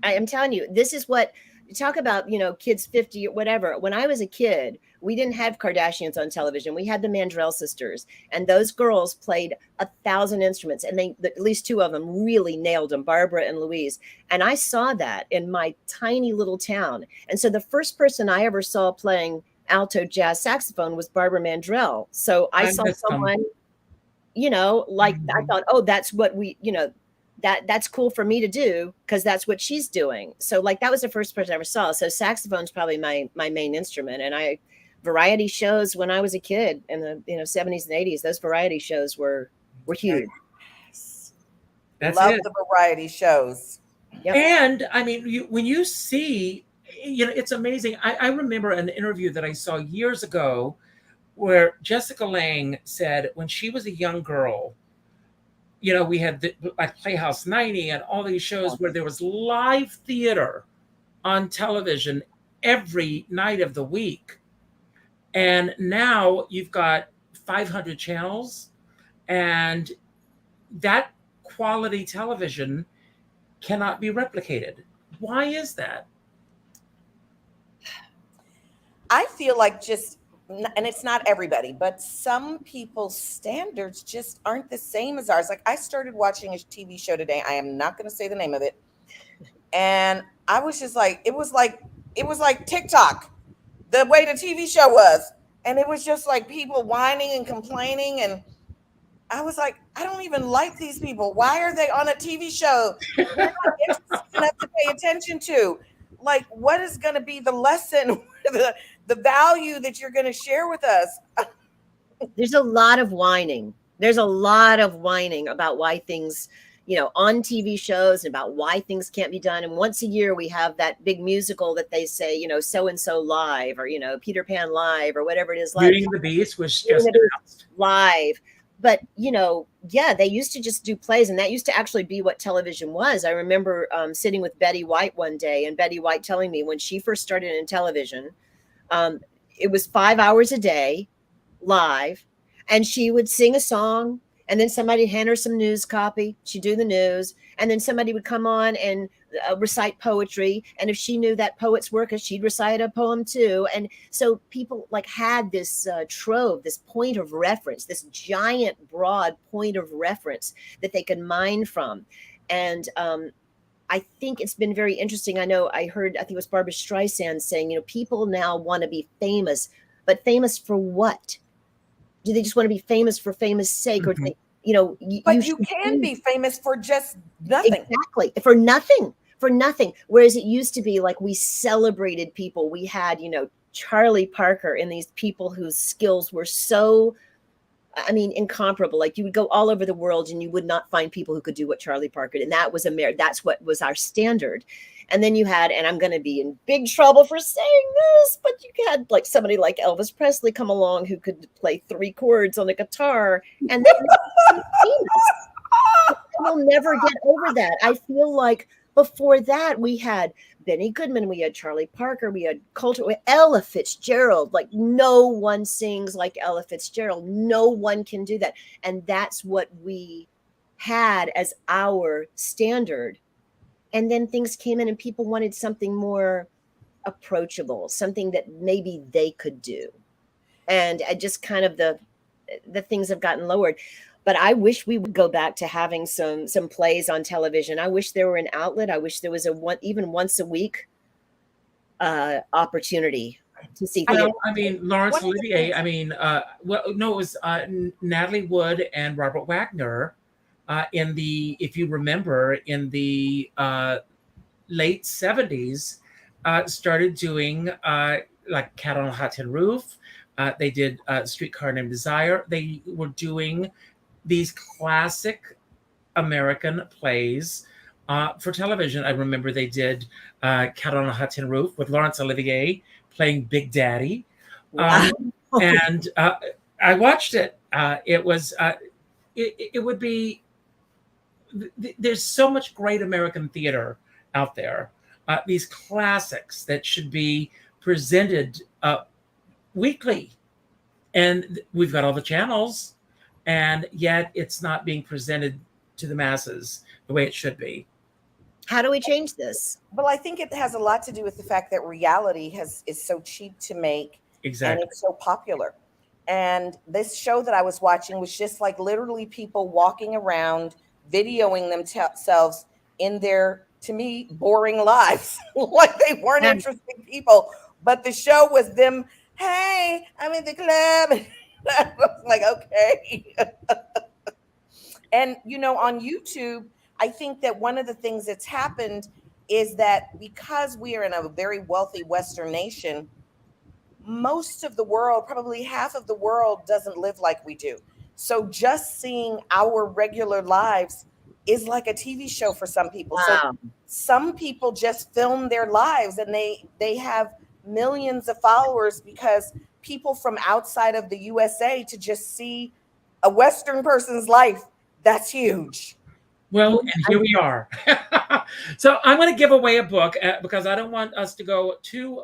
I am telling you, this is what you talk about, kids 50 or whatever. When I was a kid, we didn't have Kardashians on television. We had the Mandrell sisters, and those girls played 1,000 instruments, and at least two of them really nailed them, Barbara and Louise. And I saw that in my tiny little town. And so the first person I ever saw playing alto jazz saxophone was Barbara Mandrell. So I saw someone, I thought, oh, that's what we, that's cool for me to do because that's what she's doing. So that was the first person I ever saw. So saxophone's probably my main instrument. And variety shows when I was a kid in the 70s and 80s, those variety shows were huge. Love the variety shows. Yep. And I mean, when you see, it's amazing. I remember an interview that I saw years ago where Jessica Lange said when she was a young girl, we had like Playhouse 90 and all these shows where there was live theater on television every night of the week. And now you've got 500 channels, and that quality television cannot be replicated. Why is that? I feel like and it's not everybody, but some people's standards just aren't the same as ours. Like I started watching a TV show today. I am not going to say the name of it. And I was just like, it was like TikTok, the way the TV show was. And it was just like people whining and complaining. And I was like, I don't even like these people. Why are they on a TV show we're not interested enough to pay attention to? Like, what is going to be the lesson, the value that you're going to share with us? There's a lot of whining. There's a lot of whining about why things, on TV shows, and about why things can't be done. And once a year we have that big musical that they say, so-and-so live, or, Peter Pan live, or whatever it is. Beauty and the Beast was just announced. Live. But, they used to just do plays, and that used to actually be what television was. I remember sitting with Betty White one day, and Betty White telling me when she first started in television, it was 5 hours a day live, and she would sing a song, and then somebody hand her some news copy. She'd do the news, and then somebody would come on and recite poetry. And if she knew that poet's work, she'd recite a poem too. And so people had this trove, this point of reference, this giant, broad point of reference that they could mine from. And I think it's been very interesting. I think it was Barbara Streisand saying, people now want to be famous, but famous for what? Do they just want to be famous for famous sake? Or do they, but you can be famous for just nothing. Exactly. For nothing. Whereas it used to be like we celebrated people. We had, Charlie Parker and these people whose skills were so, incomparable. Like you would go all over the world and you would not find people who could do what Charlie Parker did. And that was that's what was our standard. And then you had, and I'm going to be in big trouble for saying this, but you had somebody like Elvis Presley come along who could play 3 chords on a guitar, and they were famous. We'll never get over that. I feel like before that we had Benny Goodman, we had Charlie Parker, we had Coulter, we had Ella Fitzgerald. Like no one sings like Ella Fitzgerald. No one can do that. And that's what we had as our standard. And then things came in and people wanted something more approachable, something that maybe they could do. And just kind of the things have gotten lowered. But I wish we would go back to having some plays on television. I wish there were an outlet. I wish there was even once a week opportunity to see things. Laurence Olivier. It was Natalie Wood and Robert Wagner. If you remember, in the late 70s, started doing like Cat on a Hot Tin Roof. They did Streetcar Named Desire. They were doing these classic American plays for television. I remember they did Cat on a Hot Tin Roof with Laurence Olivier playing Big Daddy. Wow. And I watched it. It would be, there's so much great American theater out there. These classics that should be presented weekly. And we've got all the channels, and yet it's not being presented to the masses the way it should be. How do we change this? Well, I think it has a lot to do with the fact that reality is so cheap to make. Exactly. And it's so popular. And this show that I was watching was just like literally people walking around, videoing themselves in their, to me, boring lives. Like they weren't interesting people. But the show was them, hey, I'm in the club. I was like, okay. And, on YouTube, I think that one of the things that's happened is that because we are in a very wealthy Western nation, most of the world, probably half of the world, doesn't live like we do. So just seeing our regular lives is like a TV show for some people. Wow. So some people just film their lives and they have millions of followers because people from outside of the USA to just see a Western person's life, that's huge. Well, and here we are. So I'm going to give away a book because I don't want us to go too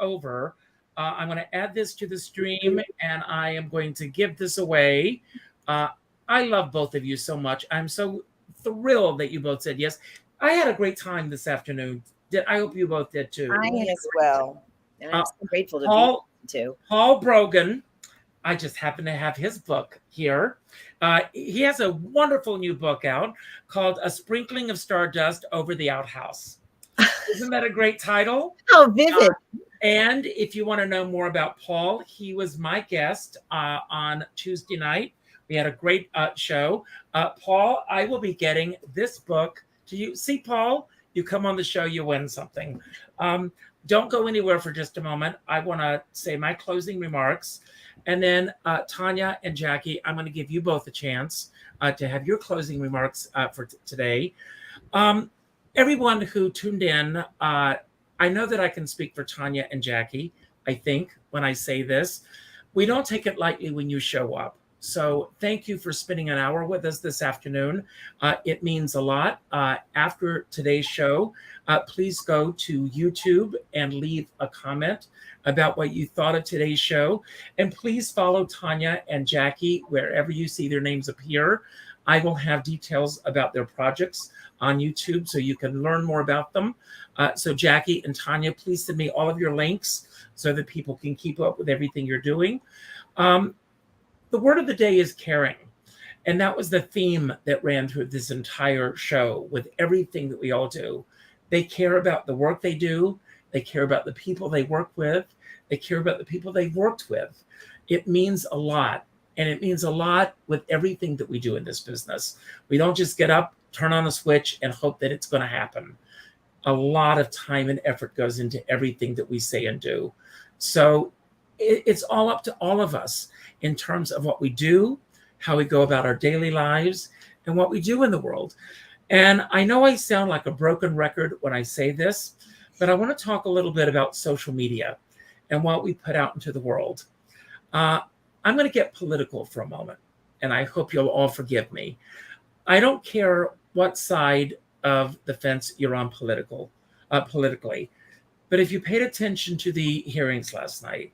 over. I'm going to add this to the stream, and I am going to give this away. I love both of you so much. I'm so thrilled that you both said yes. I had a great time this afternoon. I hope you both did too. Me as well. And I'm so grateful to Paul, be too. Paul Brogan, I just happen to have his book here. He has a wonderful new book out called A Sprinkling of Stardust Over the Outhouse. Isn't that a great title? Oh, vivid. And if you want to know more about Paul, he was my guest on Tuesday night. We had a great show. Paul, I will be getting this book to you. See, Paul, you come on the show, you win something. Don't go anywhere for just a moment. I want to say my closing remarks. And then Tanya and Jackie, I'm going to give you both a chance to have your closing remarks for today. Everyone who tuned in, I know that I can speak for Tanya and Jackie, I think, when I say this. We don't take it lightly when you show up. So thank you for spending an hour with us this afternoon. It means a lot. After today's show, please go to YouTube and leave a comment about what you thought of today's show. And please follow Tanya and Jackie wherever you see their names appear. I will have details about their projects on YouTube so you can learn more about them. So Jackie and Tanya, please send me all of your links so that people can keep up with everything you're doing. The word of the day is caring. And that was the theme that ran through this entire show with everything that we all do. They care about the work they do. They care about the people they work with. They care about the people they've worked with. It means a lot. And it means a lot with everything that we do in this business. We don't just get up, turn on a switch, and hope that it's going to happen. A lot of time and effort goes into everything that we say and do. So it's all up to all of us in terms of what we do, how we go about our daily lives, and what we do in the world. And I know I sound like a broken record when I say this, but I want to talk a little bit about social media and what we put out into the world. I'm going to get political for a moment, and I hope you'll all forgive me. I don't care what side of the fence you're on politically, but if you paid attention to the hearings last night,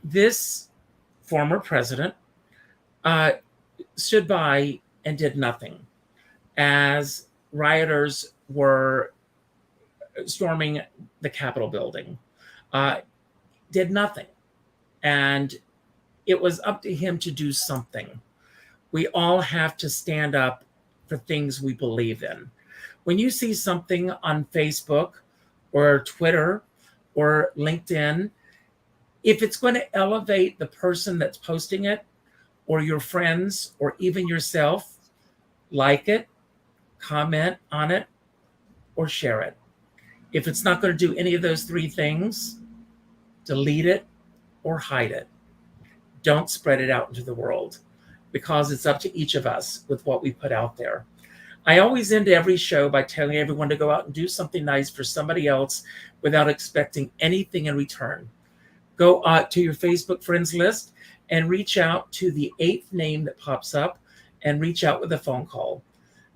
this former president stood by and did nothing as rioters were storming the Capitol building. Did nothing. And it was up to him to do something. We all have to stand up for things we believe in. When you see something on Facebook or Twitter or LinkedIn, if it's going to elevate the person that's posting it or your friends or even yourself, like it, comment on it, or share it. If it's not going to do any of those three things, delete it or hide it. Don't spread it out into the world because it's up to each of us with what we put out there. I always end every show by telling everyone to go out and do something nice for somebody else without expecting anything in return. Go to your Facebook friends list and reach out to the 8th name that pops up and reach out with a phone call.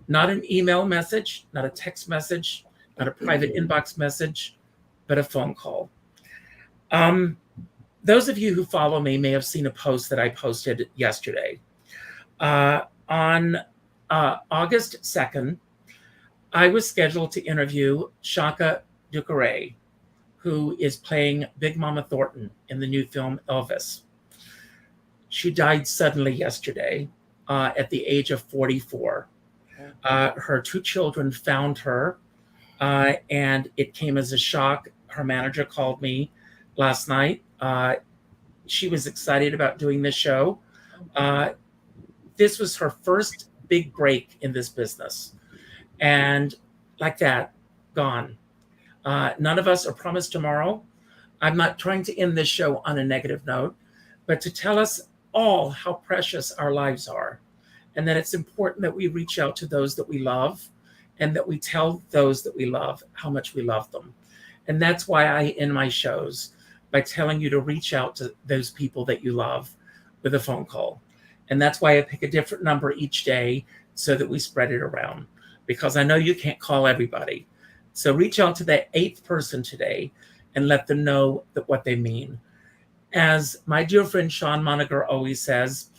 Not an email message, not a text message, not a private inbox message, but a phone call. Those of you who follow me may have seen a post that I posted yesterday. On August 2nd, I was scheduled to interview Shaka Ducouré, who is playing Big Mama Thornton in the new film Elvis. She died suddenly yesterday at the age of 44. Her 2 children found her, and it came as a shock. Her manager called me last night. She was excited about doing this show. This was her first big break in this business. And like that, gone. None of us are promised tomorrow. I'm not trying to end this show on a negative note, but to tell us all how precious our lives are, and that it's important that we reach out to those that we love and that we tell those that we love how much we love them. And that's why I end my shows by telling you to reach out to those people that you love with a phone call. And that's why I pick a different number each day so that we spread it around, because I know you can't call everybody. So reach out to that 8th person today and let them know that what they mean. As my dear friend Sean Moniger always says,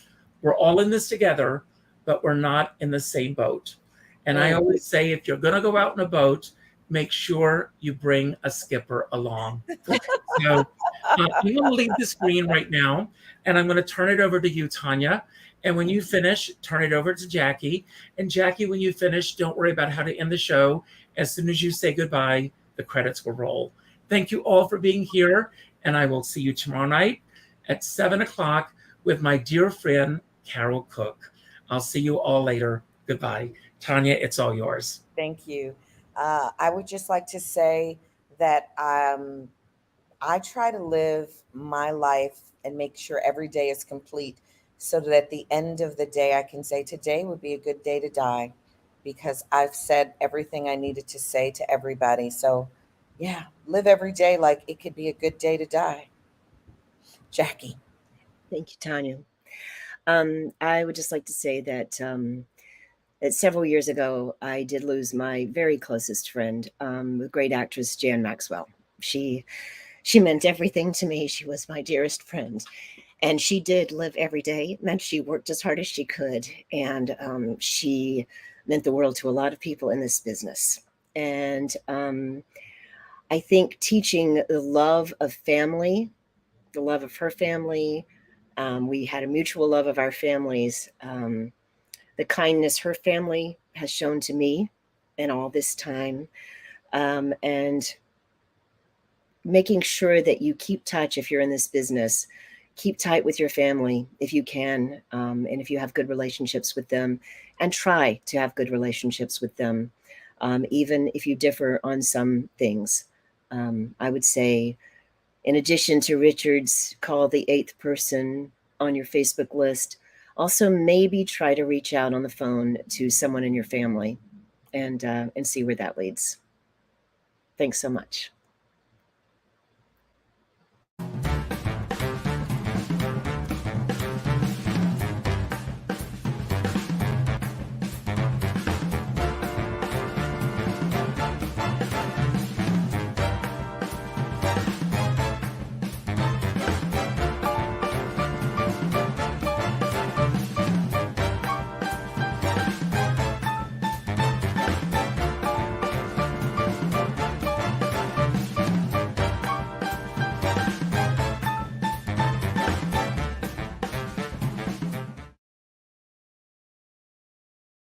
we're all in this together, but we're not in the same boat. And I always say, if you're going to go out in a boat, make sure you bring a skipper along. So I'm going to leave the screen right now, and I'm going to turn it over to you, Tanya. And when you finish, turn it over to Jackie. And Jackie, when you finish, don't worry about how to end the show. As soon as you say goodbye, the credits will roll. Thank you all for being here, and I will see you tomorrow night at 7 o'clock with my dear friend, Carol Cook. I'll see you all later. Goodbye. Tanya, it's all yours. Thank you. I would just like to say that I try to live my life and make sure every day is complete so that at the end of the day, I can say today would be a good day to die because I've said everything I needed to say to everybody. So yeah, live every day like it could be a good day to die. Jackie. Thank you, Tanya. I would just like to say that several years ago, I did lose my very closest friend, the great actress Jan Maxwell. She meant everything to me. She was my dearest friend. And she did live every day. It meant she worked as hard as she could. And she meant the world to a lot of people in this business. And I think teaching the love of family, the love of her family, we had a mutual love of our families. The kindness her family has shown to me in all this time, and making sure that you keep touch if you're in this business. Keep tight with your family if you can, and if you have good relationships with them, and try to have good relationships with them, even if you differ on some things. I would say, in addition to Richard's call the 8th person on your Facebook list, also maybe try to reach out on the phone to someone in your family and see where that leads. Thanks so much.